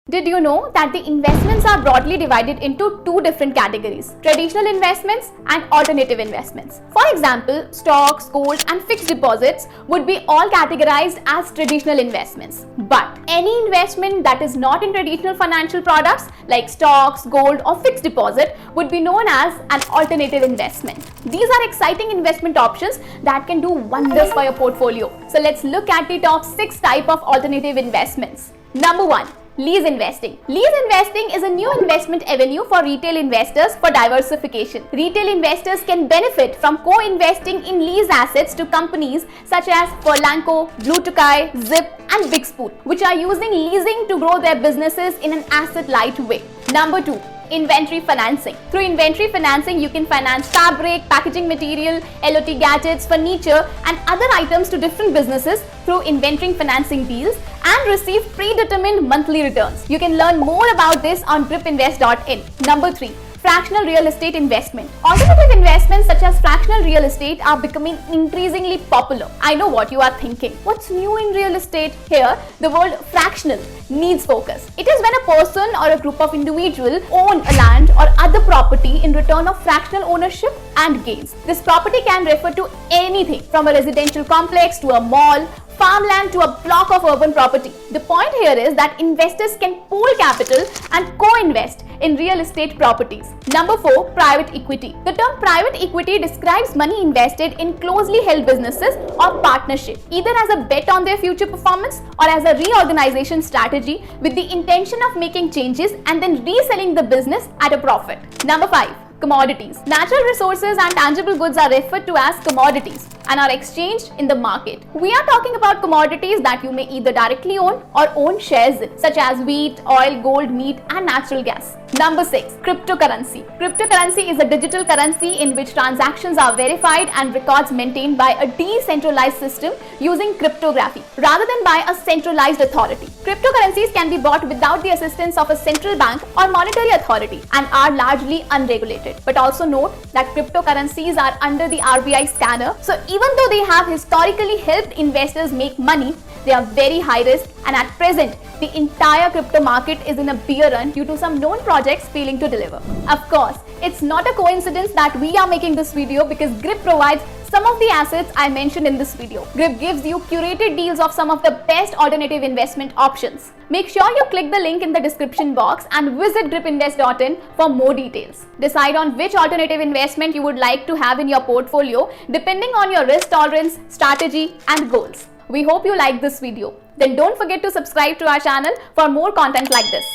Did you know that the investments are broadly divided into two different categories, traditional investments and alternative investments? For example, stocks, gold and fixed deposits would be all categorized as traditional investments. But any investment that is not in traditional financial products like stocks, gold or fixed deposit would be known as an alternative investment. These are exciting investment options that can do wonders for your portfolio. So let's look at the top 6 types of alternative investments. Number 1. Lease investing. Lease investing is a new investment avenue for retail investors for diversification. Retail investors can benefit from co-investing in lease assets to companies such as Furlenco, Blue Tokai, Zip and Big Spoon, which are using leasing to grow their businesses in an asset-light way. Number 2. Inventory financing. Through inventory financing, you can finance fabric, packaging material, LOT gadgets, furniture and other items to different businesses through inventory financing deals and receive predetermined monthly returns. You can learn more about this on gripinvest.in. Number 3. Fractional real estate investment. Alternative investments such as fractional real estate are becoming increasingly popular. I know what you are thinking. What's new in real estate? Here, the word fractional needs focus. It is when a person or a group of individuals own a land or other property in return of fractional ownership and gains. This property can refer to anything from a residential complex to a mall, farmland to a block of urban property. The point here is that investors can pool capital and co-invest in real estate properties. Number 4. Private equity. The term private equity describes money invested in closely held businesses or partnership, either as a bet on their future performance or as a reorganization strategy with the intention of making changes and then reselling the business at a profit. Number 5. Commodities. Natural resources and tangible goods are referred to as commodities and are exchanged in the market. We are talking about commodities that you may either directly own or own shares in, such as wheat, oil, gold, meat and natural gas. Number 6. Cryptocurrency. Cryptocurrency is a digital currency in which transactions are verified and records maintained by a decentralized system using cryptography rather than by a centralized authority. Cryptocurrencies can be bought without the assistance of a central bank or monetary authority and are largely unregulated. But also note that cryptocurrencies are under the RBI scanner, so even though they have historically helped investors make money, they are very high risk, and at present the entire crypto market is in a bear run due to some known projects failing to deliver. Of course, it's not a coincidence that we are making this video because Grip provides some of the assets I mentioned in this video. Grip gives you curated deals of some of the best alternative investment options. Make sure you click the link in the description box and visit gripinvest.in for more details. Decide on which alternative investment you would like to have in your portfolio depending on your risk tolerance, strategy and goals. We hope you liked this video. Then don't forget to subscribe to our channel for more content like this.